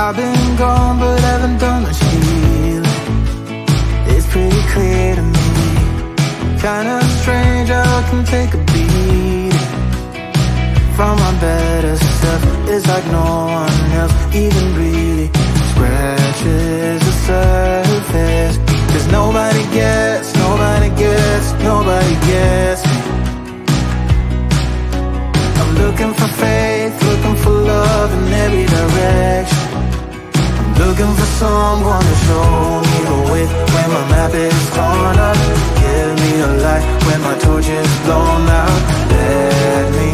I've been gone but haven't done much healing. It's pretty clear to me. Kinda strange how I can take a beating from my better stuff. It's like no one else even really scratches the surface. Cause nobody gets me. I'm looking for faith, looking for love in every direction. I'm looking for someone to show me the way when my map is torn up. Give me a light when my torch is blown out. Let me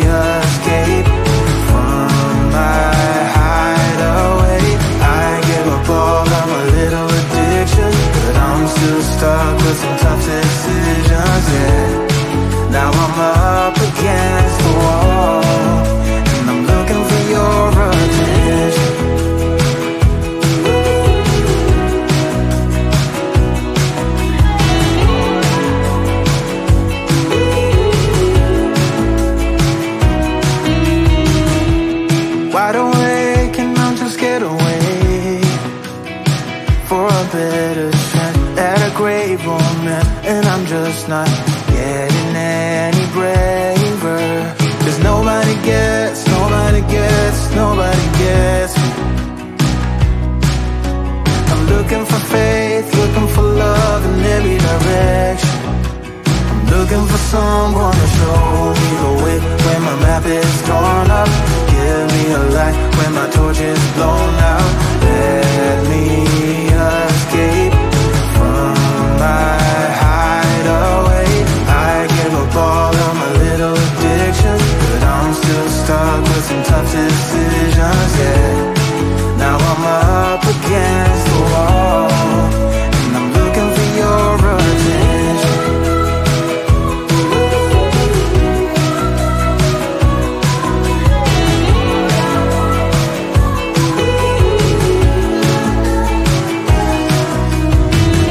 escape from my hideaway. I give up all of my little addictions, but I'm still stuck with some tough decisions, yeah. Now I'm up against the wall, and I'm looking for your attention. Wide awake and I'm just scared away for a better chance at a great romance, and I'm just not getting any braver. Cause nobody gets me. I'm looking for faith, looking for love in every direction. I'm looking for someone to show me the way when my map is torn up. Give me a light when my torch is blown out. Let me escape from my hideaway. I give up all of my little addictions, but I'm still stuck with some tough decisions, yeah. Now I'm up against the wall, and I'm looking for your attention.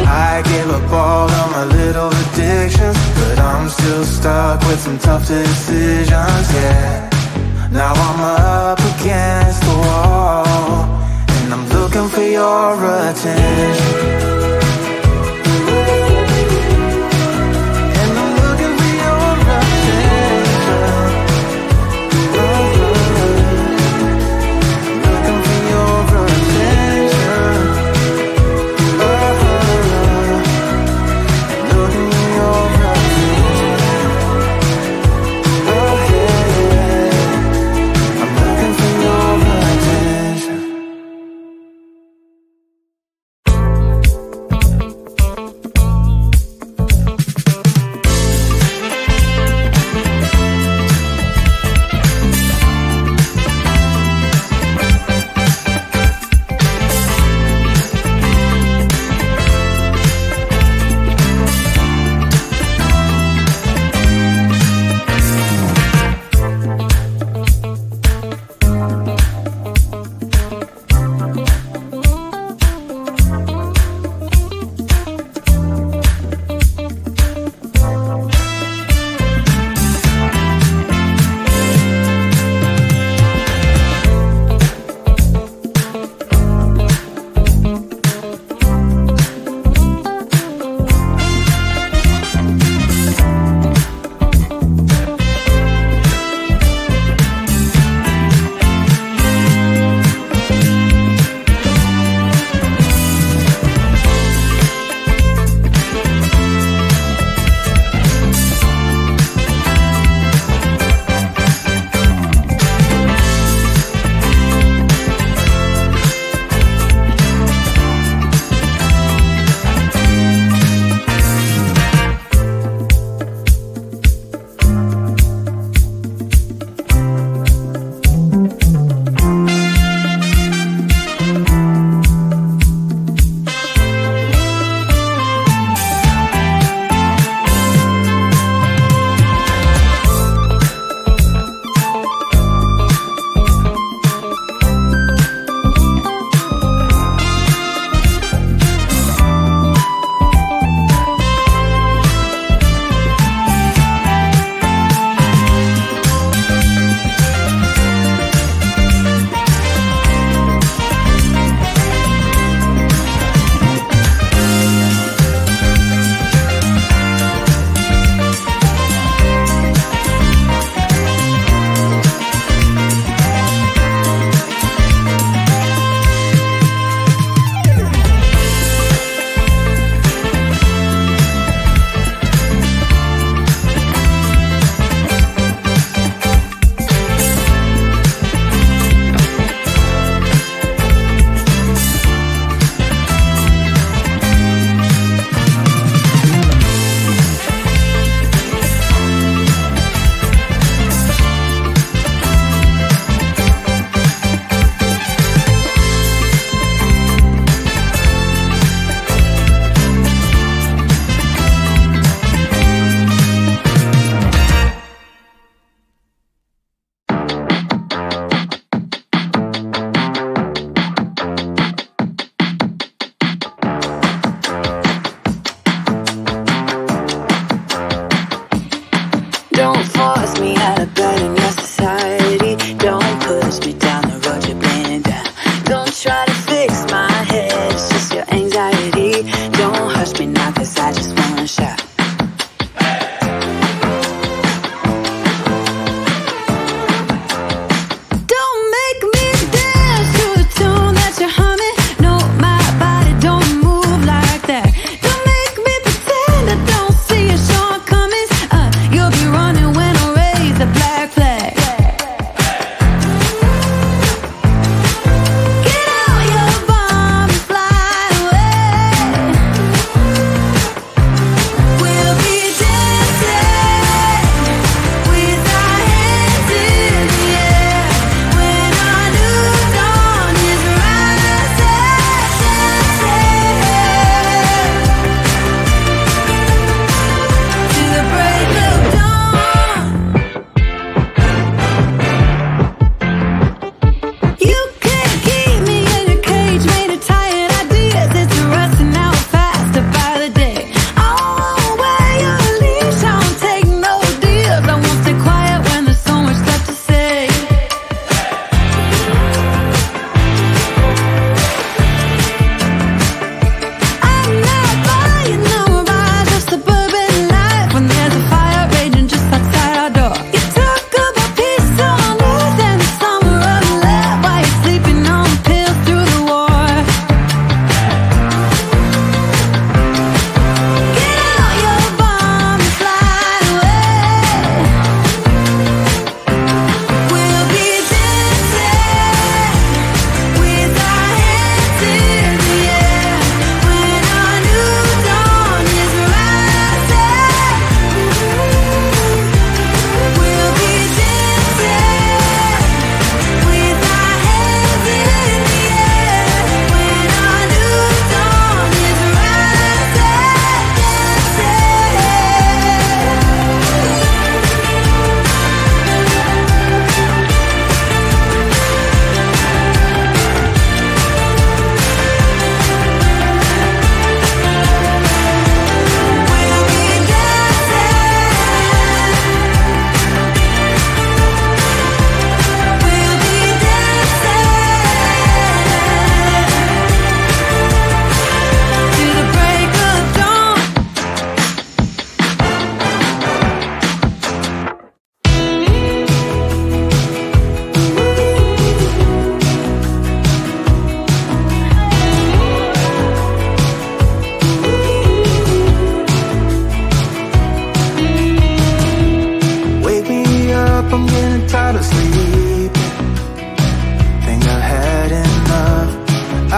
I give up all of my little addictions, but I'm still stuck with some tough decisions, yeah. Now I'm up against the wall.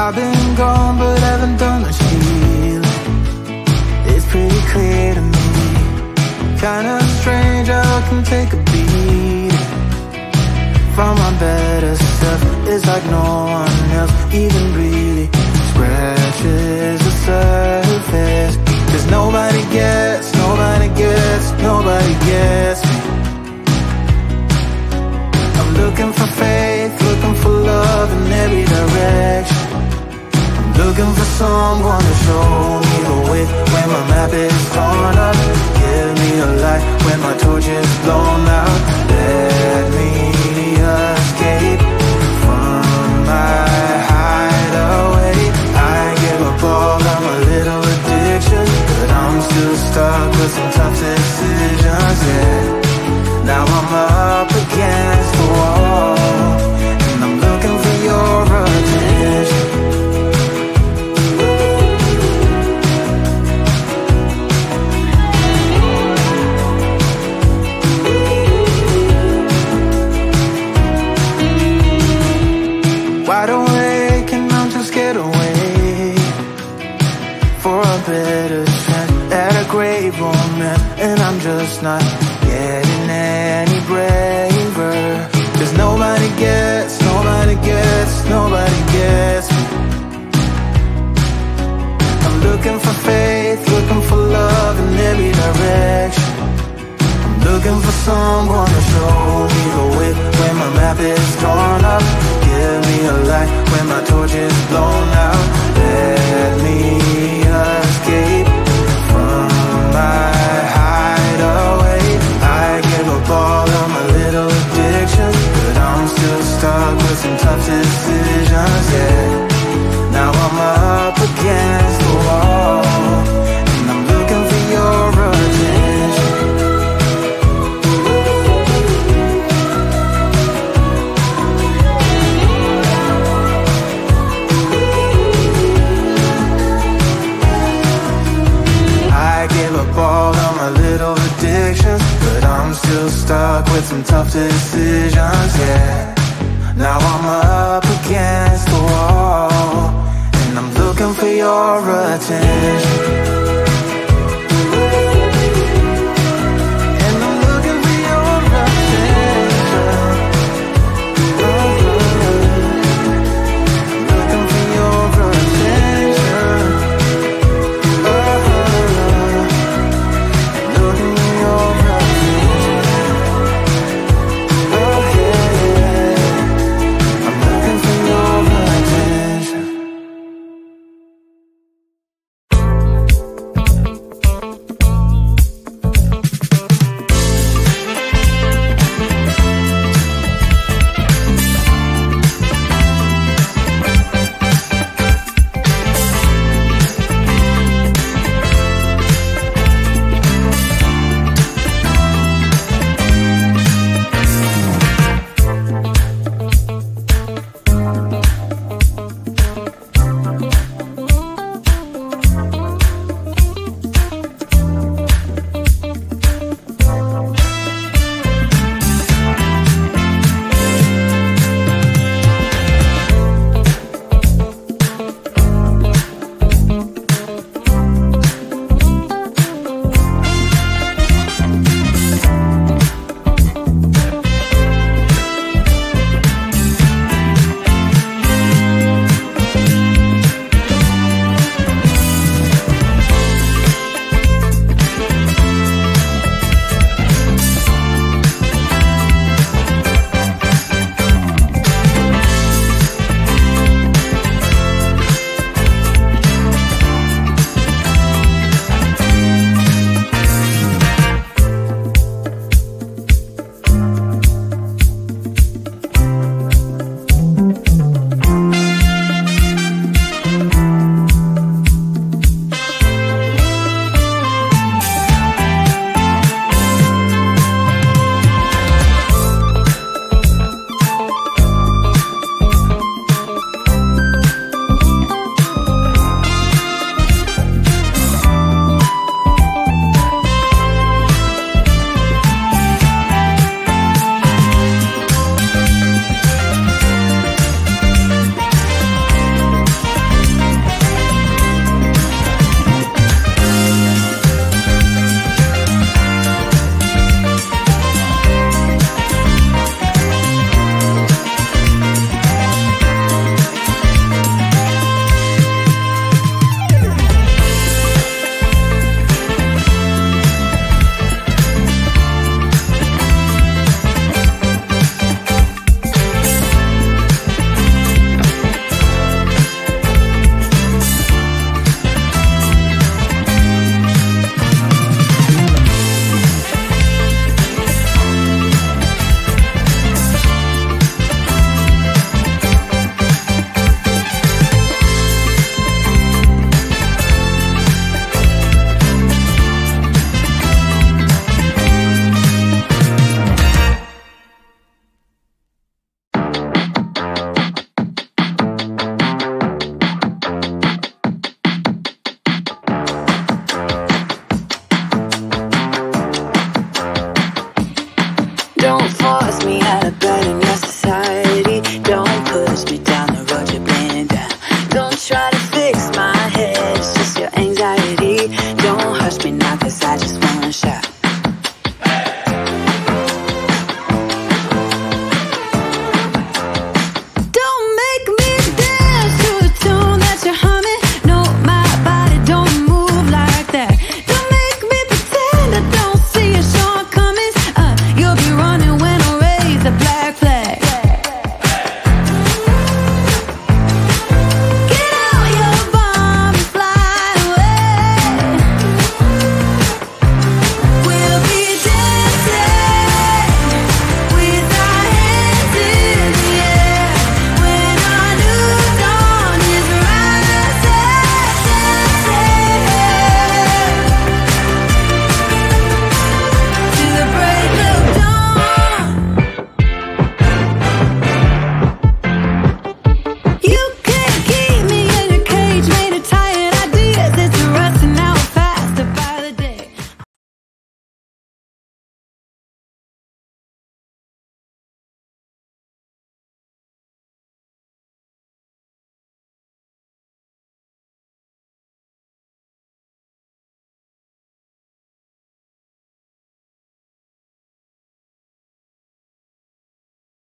I've been gone but haven't done much healing. It's pretty clear to me, kinda strange how I can take a beat from my better self. It's like no one else even really scratches the surface. Cause nobody gets me. I'm looking for faith, looking for love in every direction. I'm looking for someone to show me the way when my map is torn up. Give me a light when my torch is blown out. Let me escape from my hideaway. I give up all of my little addictions, but I'm still stuck with some tough decisions, yeah. Now I'm up against the wall, and I'm looking for your attention. Wide awake and I'm just scared away for a better chance at a great romance, and I'm just not getting any braver. Cause nobody gets me. I'm looking for faith, looking for love in every direction. I'm looking for someone to show me the way when my map is torn up. Give me a light when my torch is blown out. Let me escape from my hideaway. I give up all of my little addictions, but I'm still stuck with some tough decisions, yeah. Now I'm up against the wall, and I'm looking for your attention. I give up all of my little addictions, but I'm still stuck with some tough decisions, yeah.